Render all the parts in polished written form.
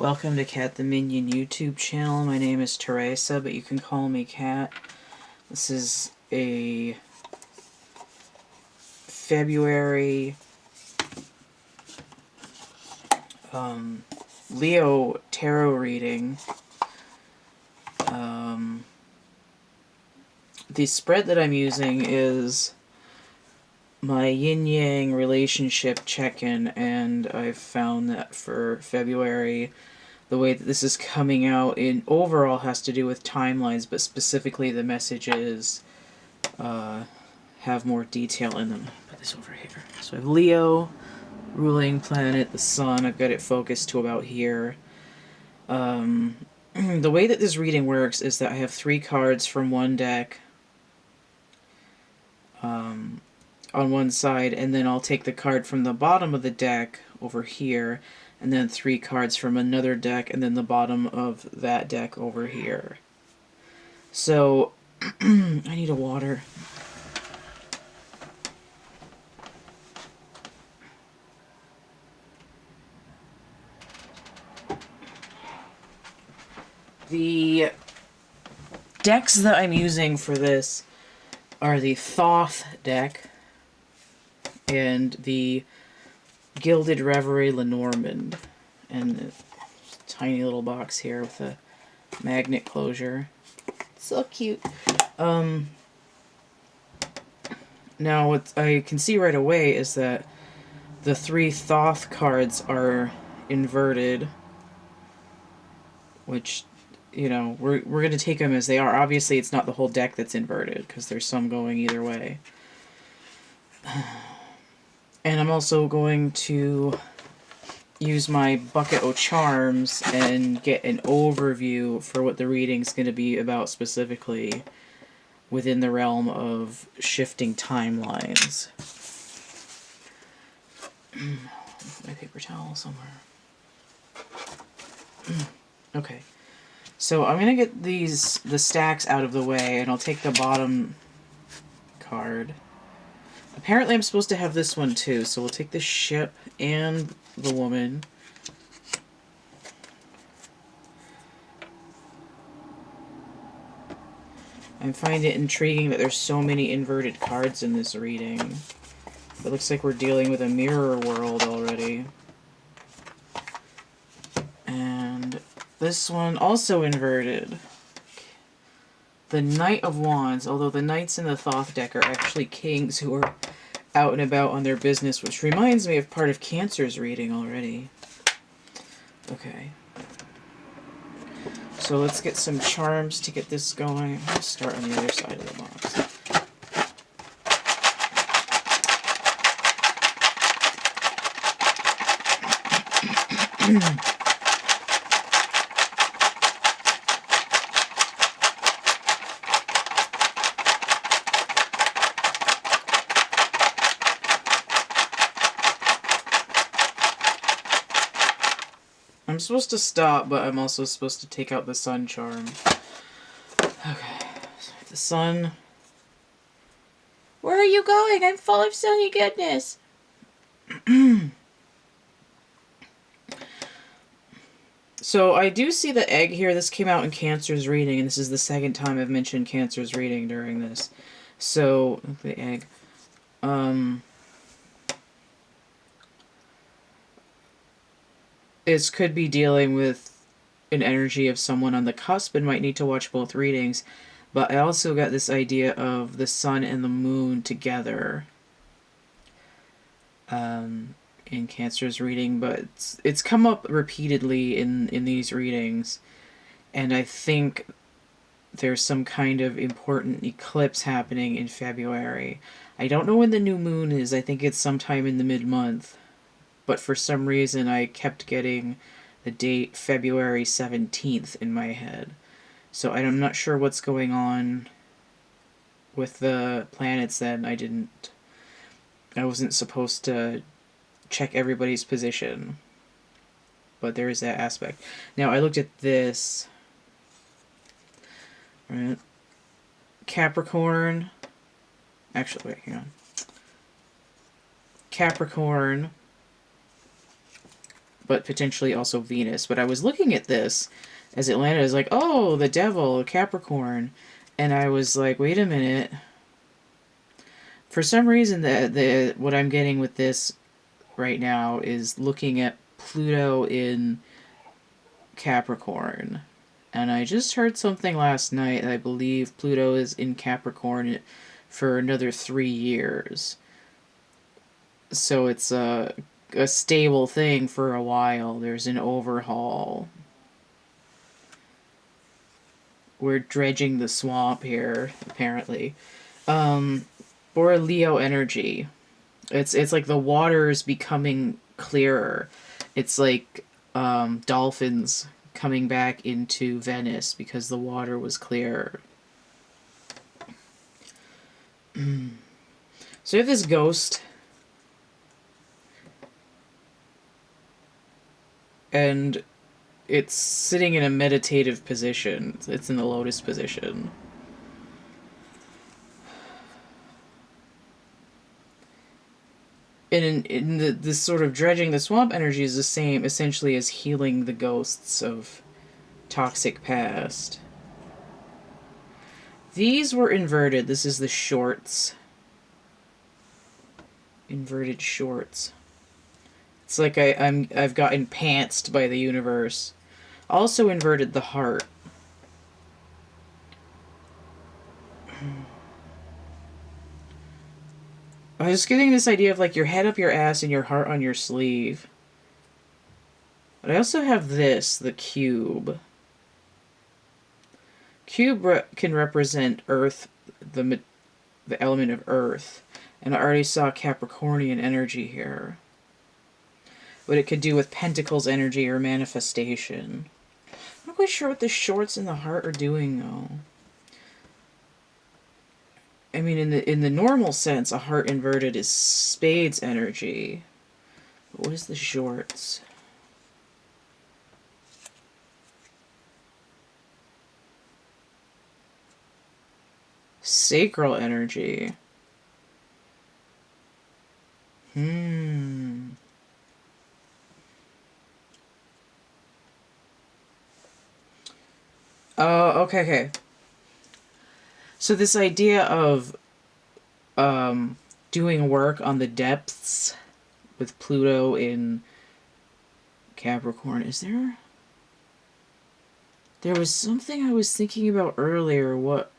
Welcome to CATtheMinion YouTube channel. My name is Theresa, but you can call me Cat. This is a February Leo tarot reading. The spread that I'm using is my Yin-Yang Relationship Check-In, and I've found that for February, the way that this is coming out in overall has to do with timelines, but specifically the messages have more detail in them. Put this over here. So I have Leo, ruling planet, the sun. I've got it focused to about here. The way that this reading works is that I have 3 cards from one deck on one side, and then I'll take the card from the bottom of the deck over here, and then 3 cards from another deck, and then the bottom of that deck over here. So, I need a water. The decks that I'm using for this are the Thoth deck and the Gilded Reverie Lenormand, and a tiny little box here with a magnet closure. So cute. Now what I can see right away is that the 3 Thoth cards are inverted, which, you know, we're going to take them as they are. Obviously it's not the whole deck that's inverted, because there's some going either way. And I'm also going to use my bucket of charms and get an overview for what the reading's going to be about specifically within the realm of shifting timelines. My paper towel somewhere. Okay. So I'm going to get the stacks out of the way, and I'll take the bottom card. Apparently I'm supposed to have this one too, so we'll take the ship and the woman. I find it intriguing that there's so many inverted cards in this reading. It looks like we're dealing with a mirror world already. And this one also inverted. The Knight of Wands, although the Knights in the Thoth deck are actually kings who are out and about on their business, which reminds me of part of Cancer's reading already. Okay. So let's get some charms to get this going. I'll start on the other side of the box. I'm supposed to stop, but I'm also supposed to take out the sun charm. Okay, so the sun. Where are you going? I'm full of silly goodness. So I do see the egg here. This came out in Cancer's reading, and this is the second time I've mentioned Cancer's reading during this. So, the egg. This could be dealing with an energy of someone on the cusp and might need to watch both readings. But I also got this idea of the sun and the moon together in Cancer's reading, but it's come up repeatedly in these readings. And I think there's some kind of important eclipse happening in February. I don't know when the new moon is. I think it's sometime in the mid-month. But for some reason I kept getting the date February 17th in my head. So I'm not sure what's going on with the planets then. I wasn't supposed to check everybody's position. But there is that aspect. Now I looked at this. Right. Capricorn. Actually, wait, hang on. Capricorn. but potentially also Venus. But I was looking at this as it landed. I was like, oh, the devil, Capricorn. And I was like, wait a minute. For some reason, what I'm getting with this right now is looking at Pluto in Capricorn. And I just heard something last night. I believe Pluto is in Capricorn for another 3 years. So it's a stable thing for a while. There's an overhaul. We're dredging the swamp here, apparently. Or Leo energy. It's like the water is becoming clearer. It's like dolphins coming back into Venice because the water was clearer. So you have this ghost, and it's sitting in a meditative position. It's in the lotus position. And this sort of dredging the swamp energy is the same, essentially, as healing the ghosts of toxic past. These were inverted. This is the shorts. Inverted shorts. It's like I've gotten pantsed by the universe. Also inverted the heart. I was getting this idea of like your head up your ass and your heart on your sleeve. But I also have this, the cube. Cube can represent Earth, the element of Earth. And I already saw Capricornian energy here. What it could do with Pentacles energy or manifestation. I'm not quite sure what the shorts and the heart are doing, though. I mean, in the normal sense, a heart inverted is Spades energy. But what is the shorts? Sacral energy. Oh, okay. So this idea of doing work on the depths with Pluto in Capricorn, is there? There was something I was thinking about earlier. What?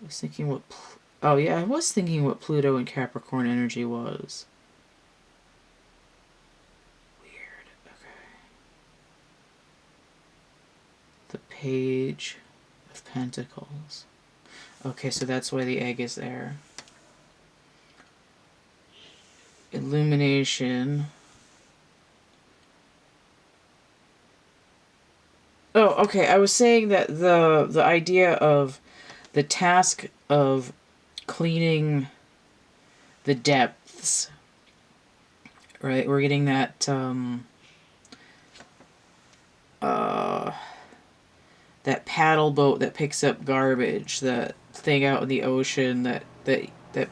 I was thinking what... Oh, yeah, I was thinking what Pluto and Capricorn energy was. Weird. Okay. The Page of Pentacles. Okay, so that's why the egg is there. Illumination. Oh, okay. I was saying that the idea of the task of cleaning the depths, right? We're getting that that paddle boat that picks up garbage, that thing out in the ocean that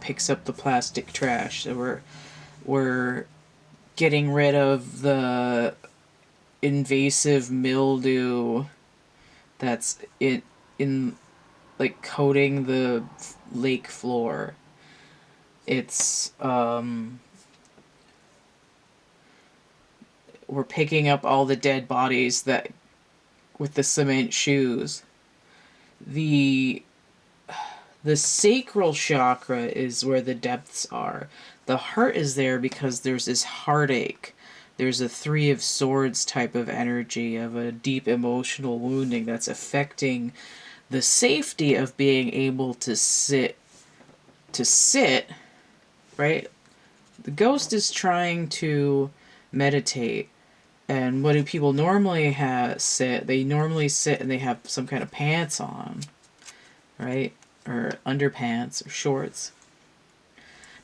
picks up the plastic trash. So we're getting rid of the invasive mildew that's in like coating the lake floor. It's we're picking up all the dead bodies that with the cement shoes. The sacral chakra is where the depths are. The heart is there because there's this heartache. There's a Three of Swords type of energy of a deep emotional wounding that's affecting the safety of being able to sit, right? The ghost is trying to meditate. And what do people normally sit? They normally sit and they have some kind of pants on, right? Or underpants or shorts.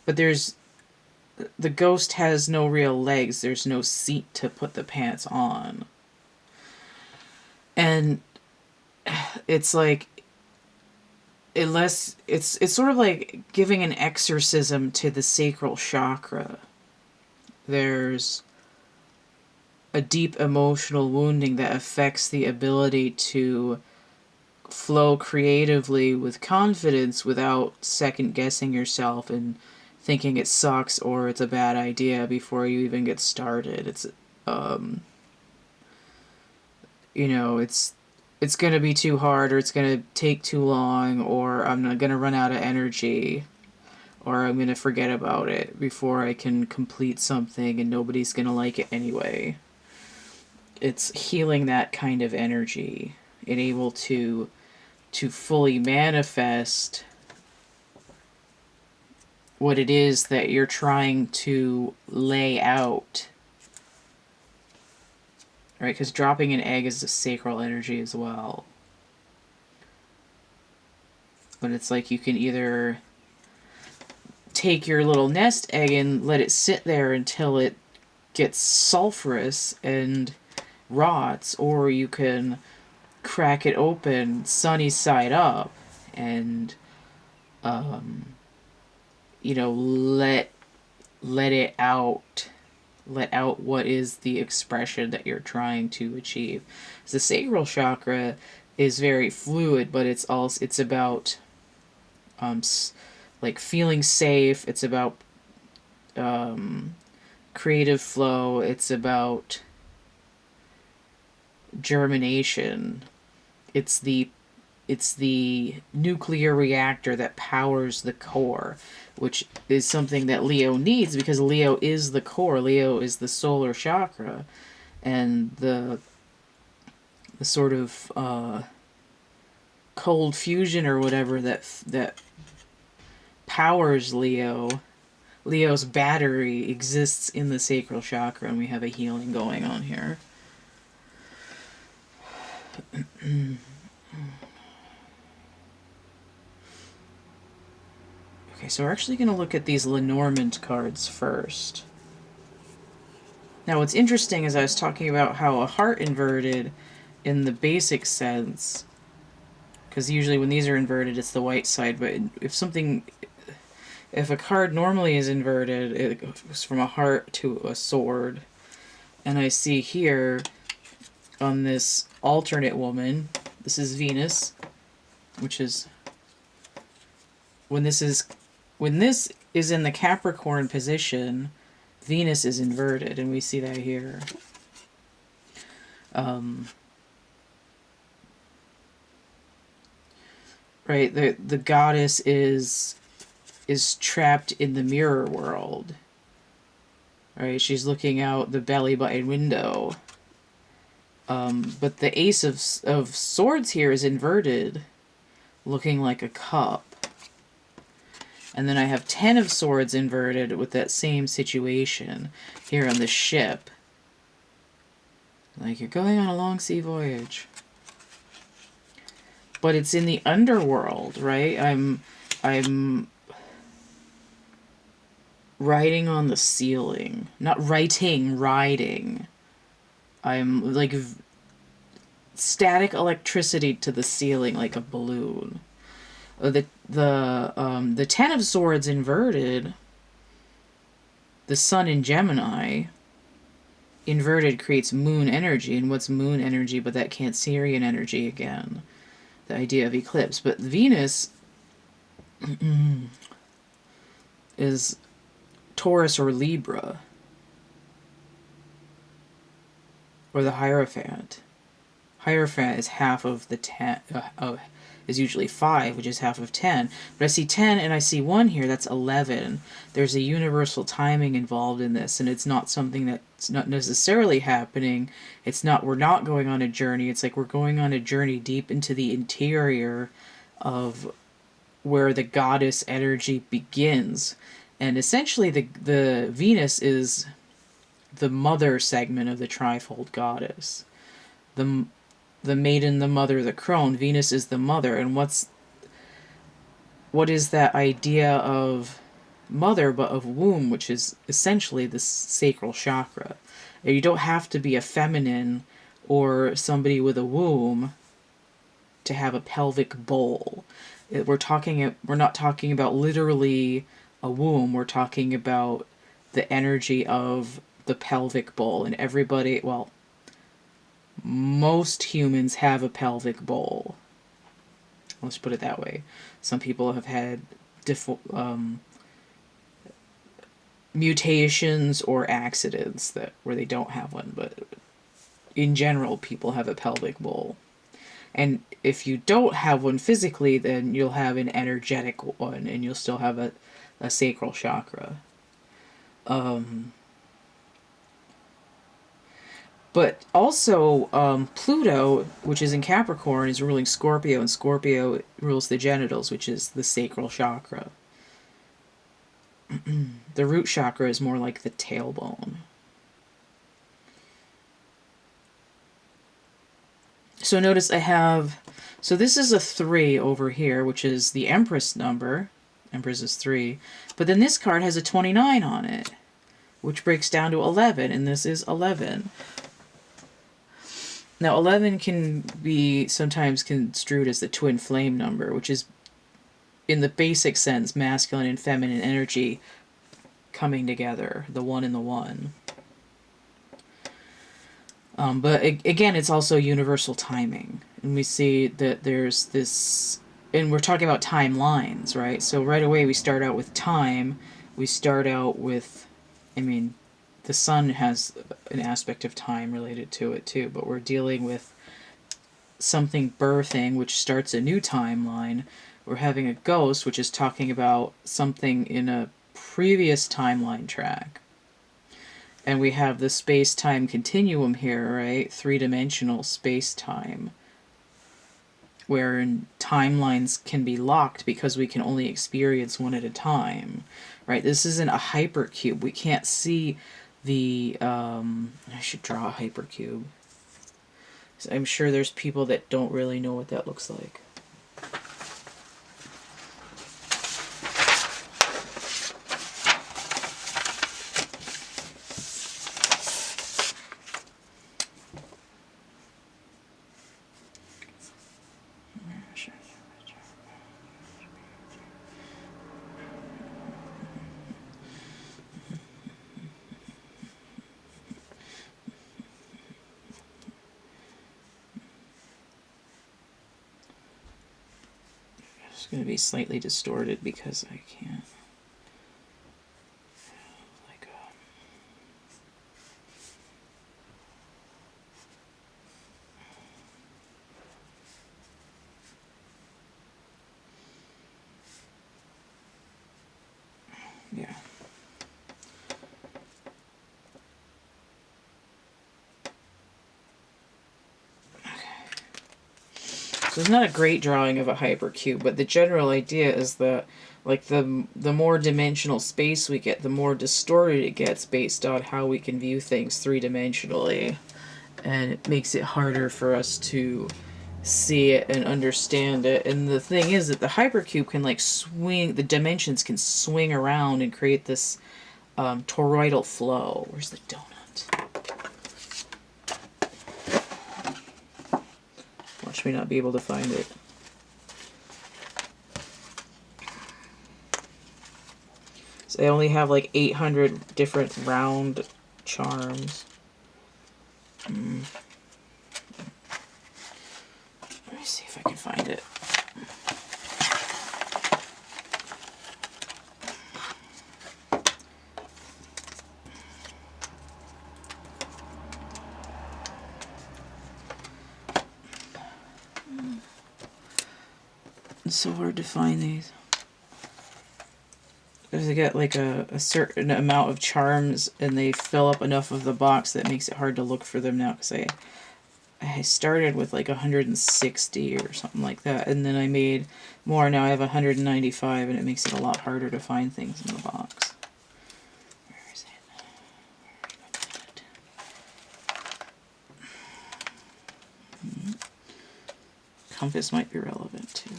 But the ghost has no real legs. There's no seat to put the pants on. And it's like unless it's sort of like giving an exorcism to the sacral chakra. There's a deep emotional wounding that affects the ability to flow creatively with confidence without second guessing yourself and thinking it sucks or it's a bad idea before you even get started. It's you know, it's going to be too hard, or it's going to take too long, or I'm not going to run out of energy, or I'm going to forget about it before I can complete something and nobody's going to like it anyway. It's healing that kind of energy and able to fully manifest what it is that you're trying to lay out. Right? Because dropping an egg is a sacral energy as well. But it's like you can either take your little nest egg and let it sit there until it gets sulfurous and rots, or you can crack it open sunny side up and you know, let it out, let out what is the expression that you're trying to achieve. The sacral chakra is very fluid, but it's also, it's about like feeling safe. It's about creative flow. It's about germination. It's the nuclear reactor that powers the core, which is something that Leo needs, because Leo is the core. Leo is the solar chakra, and the sort of cold fusion or whatever that powers Leo. Leo's battery exists in the sacral chakra, and we have a healing going on here. Okay, so we're actually going to look at these Lenormand cards first. Now, what's interesting is I was talking about how a heart inverted, in the basic sense, because usually when these are inverted, it's the white side, but if a card normally is inverted, it goes from a heart to a sword. And I see here, on this alternate woman, this is Venus, which is, when this is in the Capricorn position, Venus is inverted, and we see that here. Right, the goddess is trapped in the mirror world. Right, she's looking out the belly button window. But the Ace of Swords here is inverted, looking like a cup. And then I have 10 of Swords inverted with that same situation here on the ship. Like, you're going on a long sea voyage. But it's in the underworld, right? I'm riding on the ceiling. Not writing, riding. I'm like static electricity to the ceiling like a balloon. The 10 of Swords inverted, the sun in Gemini, inverted creates moon energy. And what's moon energy but that Cancerian energy again? The idea of eclipse. But Venus is Taurus or Libra, or the Hierophant. Hierophant is half of the 10, is usually 5, which is half of 10. But I see 10 and I see 1 here, that's 11. There's a universal timing involved in this, and it's not something that's not necessarily happening. It's not, we're not going on a journey. It's like we're going on a journey deep into the interior of where the goddess energy begins. And essentially the Venus is the mother segment of the trifold goddess. The maiden, the mother, the crone. Venus is the mother. And what is that idea of mother but of womb, which is essentially the sacral chakra. You don't have to be a feminine or somebody with a womb to have a pelvic bowl. We're not talking about literally a womb. We're talking about the energy of the pelvic bowl. And everybody, well, most humans have a pelvic bowl. Let's put it that way. Some people have had mutations or accidents where they don't have one, but in general, people have a pelvic bowl. And if you don't have one physically, then you'll have an energetic one, and you'll still have a sacral chakra. But also, Pluto, which is in Capricorn, is ruling Scorpio, and Scorpio rules the genitals, which is the sacral chakra. The root chakra is more like the tailbone. So notice I have, so this is a 3 over here, which is the Empress number. Empress is 3. But then this card has a 29 on it, which breaks down to 11, and this is 11. Now, 11 can be sometimes construed as the twin flame number, which is, in the basic sense, masculine and feminine energy coming together, the 1 and the 1. But again, it's also universal timing. And we see that there's this, and we're talking about timelines, right? So right away we start out with time. We start out with, I mean, the sun has an aspect of time related to it too, but we're dealing with something birthing, which starts a new timeline. We're having a ghost, which is talking about something in a previous timeline track. And we have the space-time continuum here, right? 3-dimensional space-time, wherein timelines can be locked because we can only experience one at a time, right? This isn't a hypercube. We can't see the, I should draw a hypercube. So I'm sure there's people that don't really know what that looks like. It's going to be slightly distorted because I can't. Yeah. So it's not a great drawing of a hypercube, but the general idea is that, like, the more dimensional space we get, the more distorted it gets based on how we can view things 3-dimensionally. And it makes it harder for us to see it and understand it. And the thing is that the hypercube can, like, swing, the dimensions can swing around and create this toroidal flow. Where's the donut? Watch me not be able to find it. So they only have like 800 different round charms. Let me see if I can find it. It's so hard to find these. Because they get like a certain amount of charms and they fill up enough of the box that makes it hard to look for them now. Because I started with like 160 or something like that, and then I made more. Now I have 195, and it makes it a lot harder to find things in the box. Where is it? Compass might be relevant too.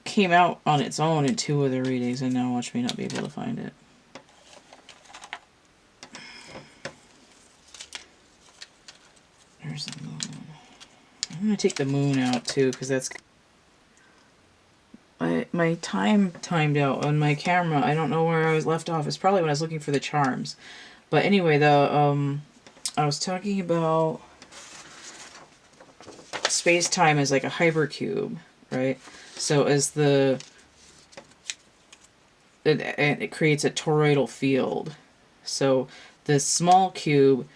Came out on its own in 2 of the readings, and now watch me not be able to find it. There's the moon. I'm going to take the moon out too, because that's... my time timed out on my camera. I don't know where I was left off. It's probably when I was looking for the charms. But anyway, I was talking about space-time as like a hypercube, right? So as it creates a toroidal field. So this small cube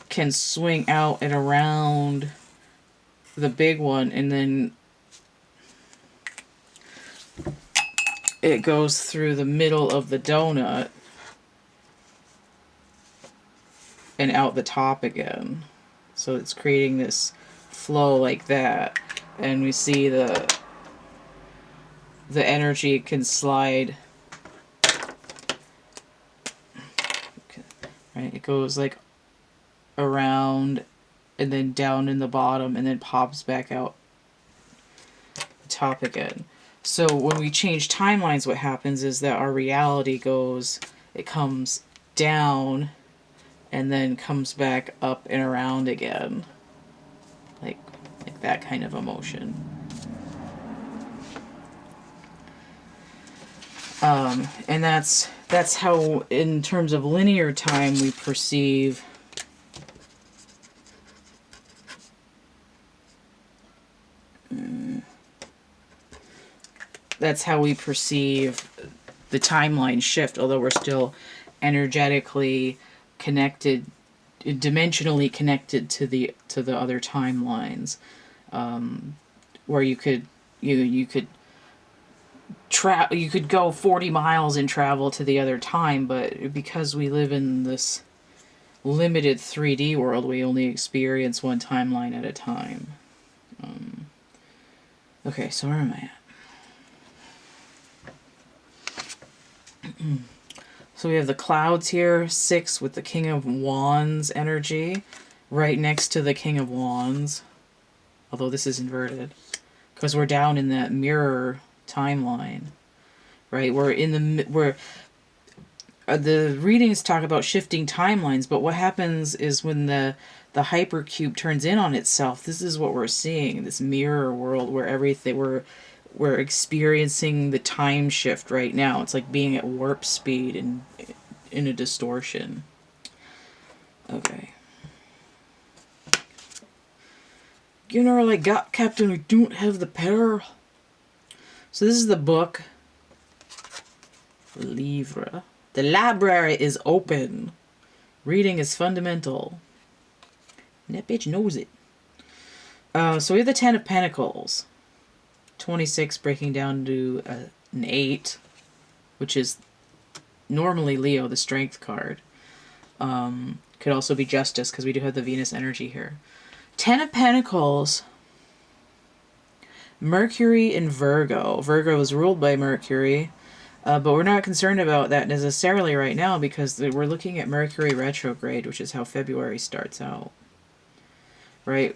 can swing out and around the big one, and then it goes through the middle of the donut and out the top again. So it's creating this flow like that, and we see the energy can slide, right? It goes like around and then down in the bottom and then pops back out the top again. So when we change timelines, what happens is that our reality goes, it comes down and then comes back up and around again. Like that kind of emotion. And that's how, in terms of linear time, we perceive the timeline shift, although we're still energetically connected, dimensionally connected to the other timelines, where you could go 40 miles and travel to the other time, but because we live in this limited 3D world, we only experience one timeline at a time. Okay, so where am I at? So we have the clouds here, 6 with the King of Wands energy, right next to the King of Wands, although this is inverted, because we're down in that mirror timeline, right? The readings talk about shifting timelines, but what happens is when the hypercube turns in on itself, this is what we're seeing, this mirror world where everything, we're experiencing the time shift right now. It's like being at warp speed in a distortion. Okay. General, I got Captain, I don't have the power. So this is the book. Livre. The library is open. Reading is fundamental. And that bitch knows it. So we have the 10 of Pentacles. 26 breaking down to an 8, which is normally Leo, the Strength card. Could also be Justice, because we do have the Venus energy here. 10 of Pentacles. Mercury in Virgo. Virgo is ruled by Mercury. But we're not concerned about that necessarily right now, because we're looking at Mercury retrograde, which is how February starts out. Right?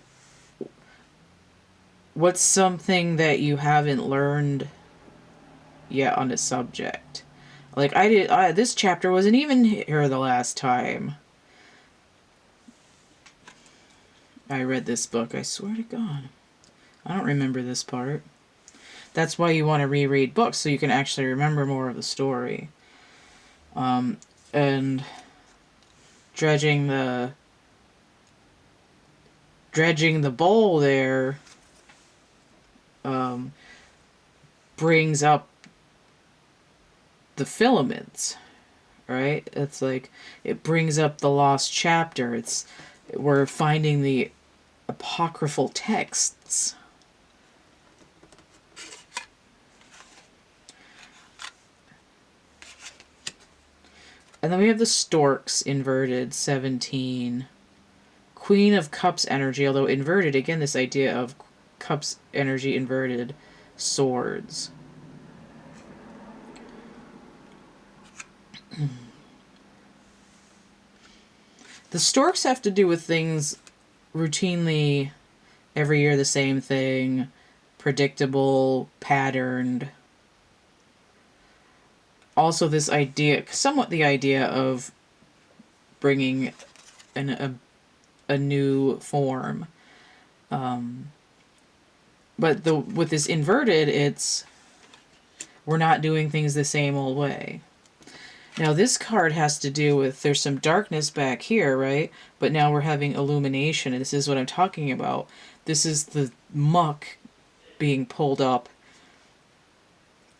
What's something that you haven't learned yet on the subject? Like this chapter wasn't even here the last time I read this book. I swear to God. I don't remember this part. That's why you want to reread books, so you can actually remember more of the story. And dredging the bowl there brings up the filaments, right? It's like it brings up the lost chapter. We're finding the apocryphal texts. And then we have the storks inverted, 17. Queen of Cups energy, although inverted, again, this idea of Cups energy inverted, swords. The storks have to do with things routinely, every year the same thing, predictable, patterned. Also this idea, somewhat the idea of bringing a new form. But with this inverted, we're not doing things the same old way. Now this card has to do with, there's some darkness back here, right? But now we're having illumination, and this is what I'm talking about. This is the muck being pulled up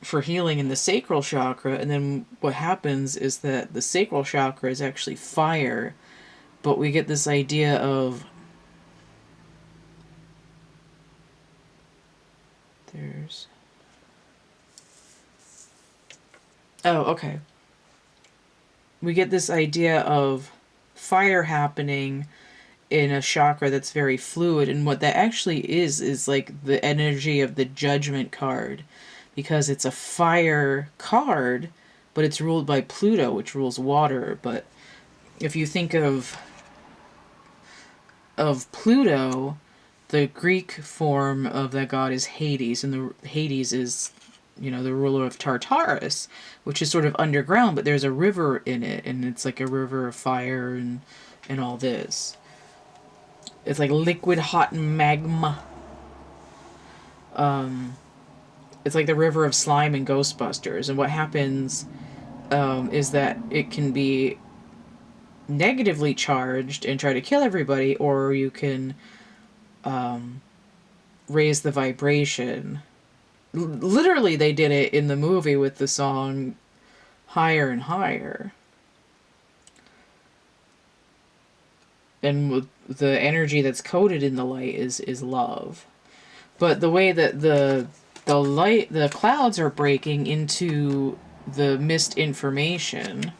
for healing in the sacral chakra, and then what happens is that the sacral chakra is actually fire, but we get this idea of okay. We get this idea of fire happening in a chakra that's very fluid, and what that actually is like the energy of the Judgment card, because it's a fire card, but it's ruled by Pluto, which rules water. But if you think of Pluto, the Greek form of that god is Hades, and the Hades is, you know, the ruler of Tartarus, which is sort of underground, but there's a river in it, and it's like a river of fire and all this. It's like liquid hot magma. It's like the river of slime in Ghostbusters, and what happens is that it can be negatively charged and try to kill everybody, or you can raise the vibration. Literally, they did it in the movie with the song Higher and Higher. And with the energy that's coded in the light is love. But the way that the clouds are breaking into the mist information,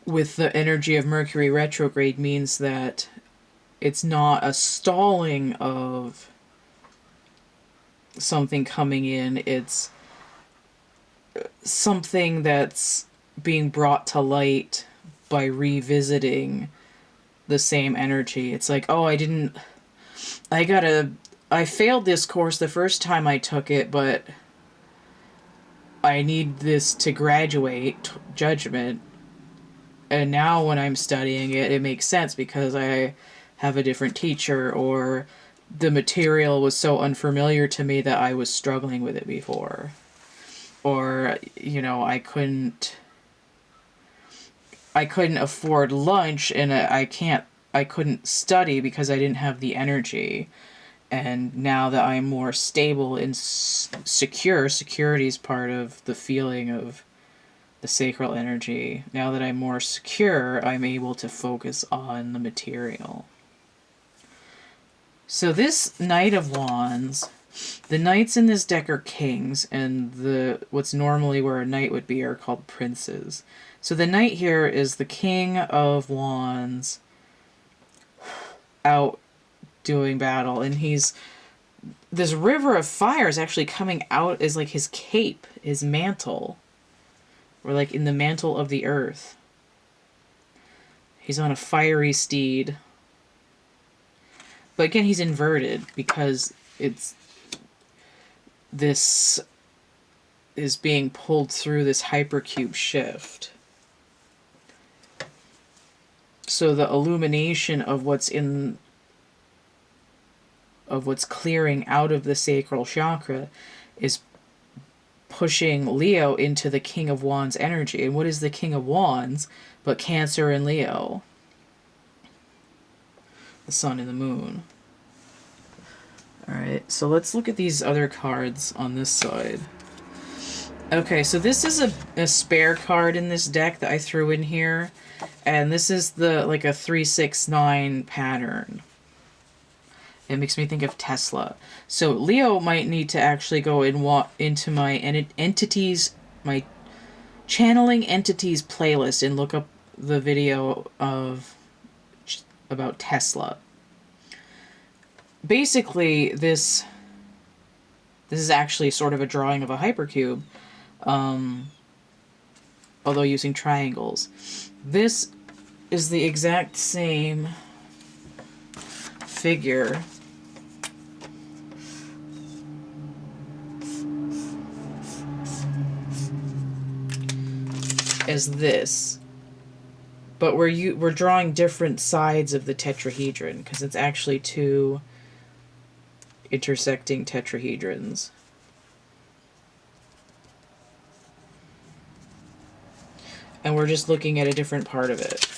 with the energy of Mercury retrograde, means that it's not a stalling of something coming in, it's something that's being brought to light by revisiting the same energy. It's like, oh, I failed this course the first time I took it, but I need this to graduate, Judgment. And now when I'm studying it, it makes sense because I have a different teacher, or the material was so unfamiliar to me that I was struggling with it before. Or, you know, I couldn't afford lunch, and I couldn't study because I didn't have the energy. And now that I'm more stable and secure, security is part of the feeling of the sacral energy. Now that I'm more secure, I'm able to focus on the material. So this Knight of Wands, the knights in this deck are kings, and what's normally where a knight would be are called princes. So the knight here is the King of Wands out doing battle, and this river of fire is actually coming out as like his cape, his mantle. Or like in the mantle of the earth. He's on a fiery steed. But again, he's inverted because this is being pulled through this hypercube shift. So the illumination of what's clearing out of the sacral chakra is pushing Leo into the King of Wands energy. And what is the King of Wands but Cancer and Leo? The sun and the moon. Alright, so let's look at these other cards on this side. Okay, so this is a spare card in this deck that I threw in here. And this is like a 3-6-9 pattern. It makes me think of Tesla. So Leo might need to actually go and into my entities, my channeling entities playlist, and look up the video about Tesla. Basically, this is actually sort of a drawing of a hypercube, although using triangles. This is the exact same figure. as this. But we're drawing different sides of the tetrahedron because it's actually two intersecting tetrahedrons. And we're just looking at a different part of it.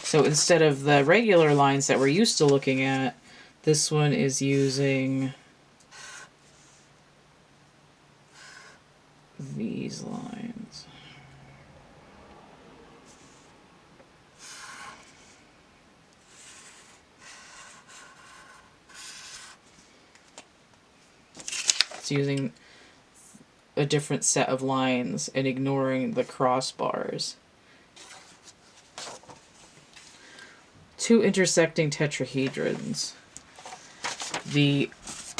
So instead of the regular lines that we're used to looking at, this one is using these lines. It's using a different set of lines and ignoring the crossbars. Two intersecting tetrahedrons,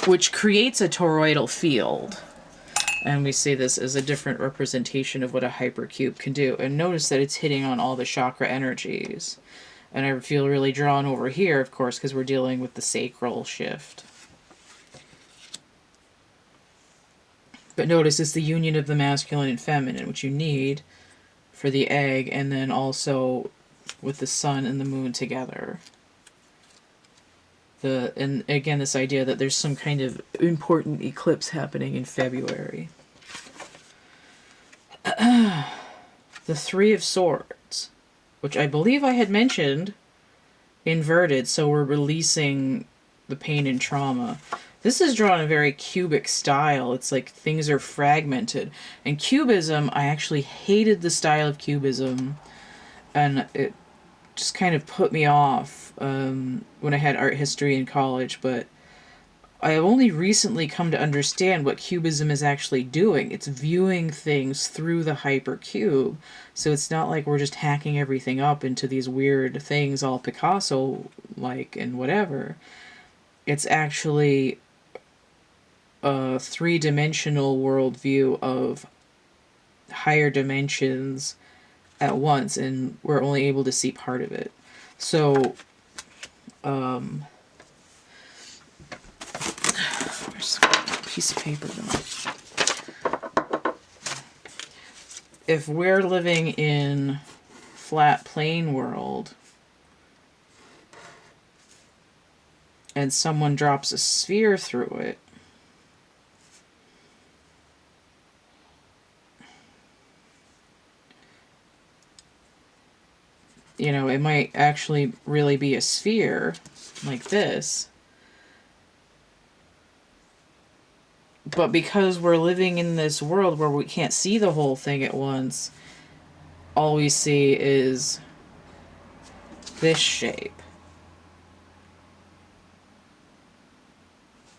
which creates a toroidal field. And we see this as a different representation of what a hypercube can do. And notice that it's hitting on all the chakra energies. And I feel really drawn over here, of course, because we're dealing with the sacral shift. But notice it's the union of the masculine and feminine, which you need for the egg, and then also with the sun and the moon together. And again, this idea that there's some kind of important eclipse happening in February. The Three of Swords, which I believe I had mentioned, inverted, so we're releasing the pain and trauma. This is drawn in a very cubic style. It's like things are fragmented. And cubism, I actually hated the style of cubism, and it just kind of put me off when I had art history in college, but I have only recently come to understand what cubism is actually doing. It's viewing things through the hypercube, so it's not like we're just hacking everything up into these weird things all Picasso-like and whatever. It's actually a three-dimensional worldview of higher dimensions at once, and we're only able to see part of it. So, where's a piece of paper though? If we're living in flat plane world, and someone drops a sphere through it, you know, it might actually really be a sphere like this. But because we're living in this world where we can't see the whole thing at once, all we see is this shape.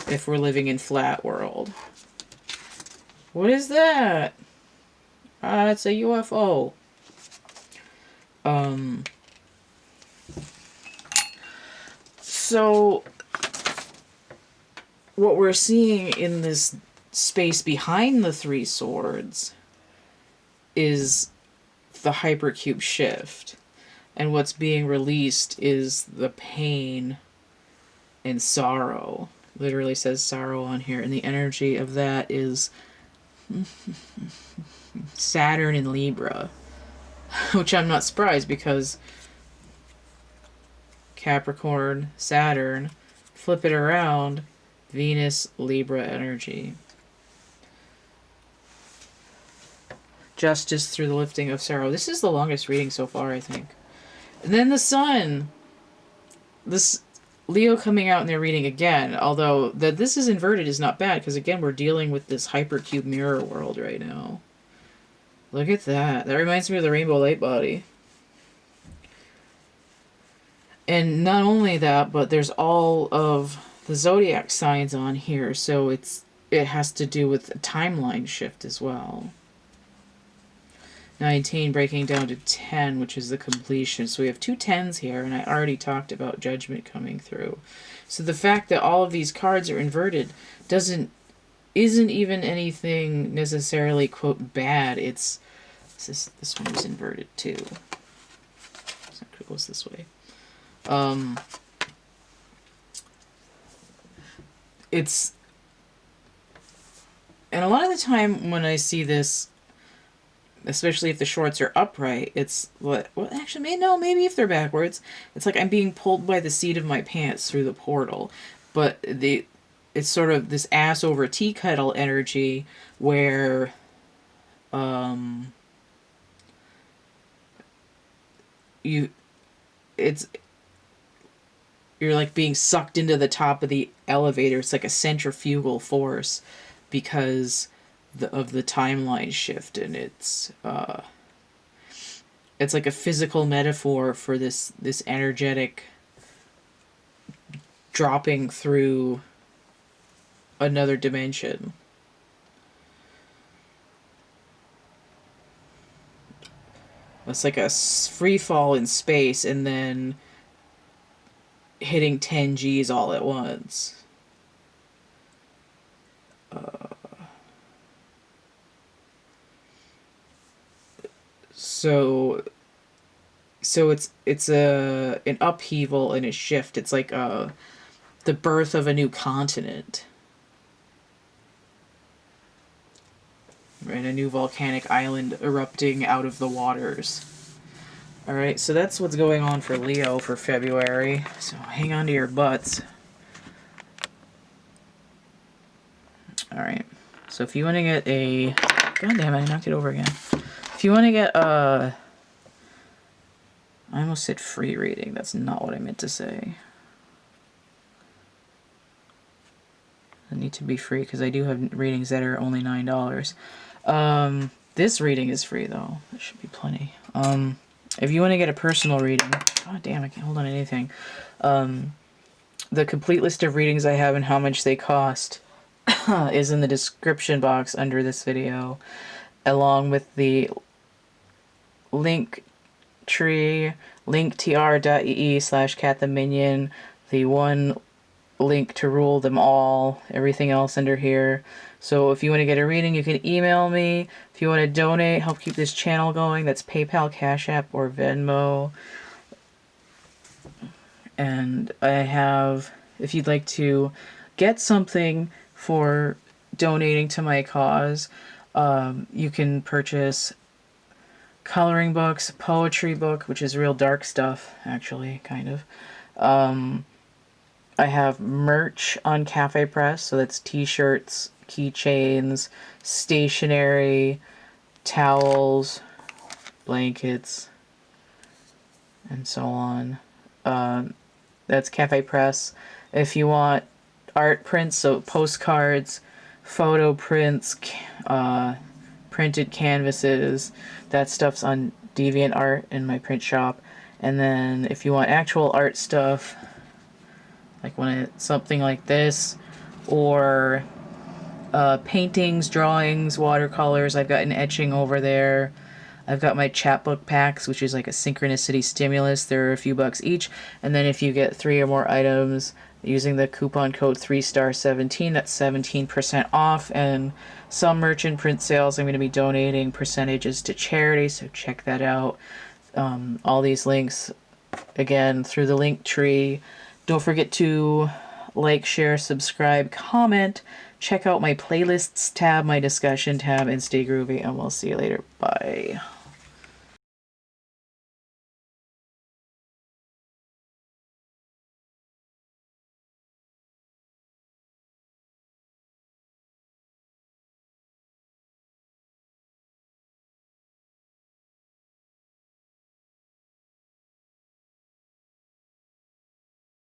If we're living in flat world. What is that? It's a UFO. So what we're seeing in this space behind the Three Swords is the hypercube shift. And what's being released is the pain and sorrow. Literally says sorrow on here. And the energy of that is Saturn in Libra. Which I'm not surprised, because Capricorn, Saturn, flip it around, Venus, Libra energy. Justice through the lifting of sorrow. This is the longest reading so far, I think. And then the sun. This Leo coming out in their reading again, although that this is inverted is not bad, because again, we're dealing with this hypercube mirror world right now. Look at that. That reminds me of the rainbow light body. And not only that, but there's all of the zodiac signs on here, so it has to do with a timeline shift as well. 19 breaking down to 10, which is the completion. So we have two 10s here, and I already talked about judgment coming through. So the fact that all of these cards are inverted isn't even anything necessarily, quote, bad. It's this one was inverted too. It goes this way. And a lot of the time when I see this, especially if the shorts are upright, it's what? Well, actually, maybe if they're backwards, it's like I'm being pulled by the seat of my pants through the portal. But it's sort of this ass over tea kettle energy where, um, you, it's you're like being sucked into the top of the elevator. It's like a centrifugal force because of the timeline shift, and it's like a physical metaphor for this energetic dropping through another dimension. It's like a free fall in space and then hitting 10 Gs all at once. So it's an upheaval and a shift. It's like the birth of a new continent. Right, a new volcanic island erupting out of the waters. Alright, so that's what's going on for Leo for February. So hang on to your butts. Alright, so if you want to get a... God damn it, I knocked it over again. If you want to get a... I almost said free reading. That's not what I meant to say. I need to be free because I do have readings that are only $9. This reading is free though. That should be plenty. If you want to get a personal reading, god damn, I can't hold on to anything. The complete list of readings I have and how much they cost is in the description box under this video, along with the link tree, linktr.ee/CATtheMinion, the one link to rule them all, everything else under here. So if you want to get a reading, you can email me. If you want to donate, help keep this channel going, that's PayPal, Cash App, or Venmo. And I have, if you'd like to get something for donating to my cause, you can purchase coloring books, poetry book, which is real dark stuff, actually, kind of. I have merch on Cafe Press, so that's t-shirts, keychains, stationery, towels, blankets, and so on. That's Cafe Press. If you want art prints, so postcards, photo prints, printed canvases, that stuff's on DeviantArt in my print shop. And then if you want actual art stuff, like something like this, or paintings, drawings, watercolors, I've got an etching over there. I've got my chapbook packs, which is like a synchronicity stimulus. They're a few bucks each. And then if you get 3 or more items using the coupon code 3star17, that's 17% off. And some merchant print sales, I'm going to be donating percentages to charity, so check that out. All these links, again, through the link tree. Don't forget to like, share, subscribe, comment. Check out my playlists tab, my discussion tab, and stay groovy, and we'll see you later. Bye.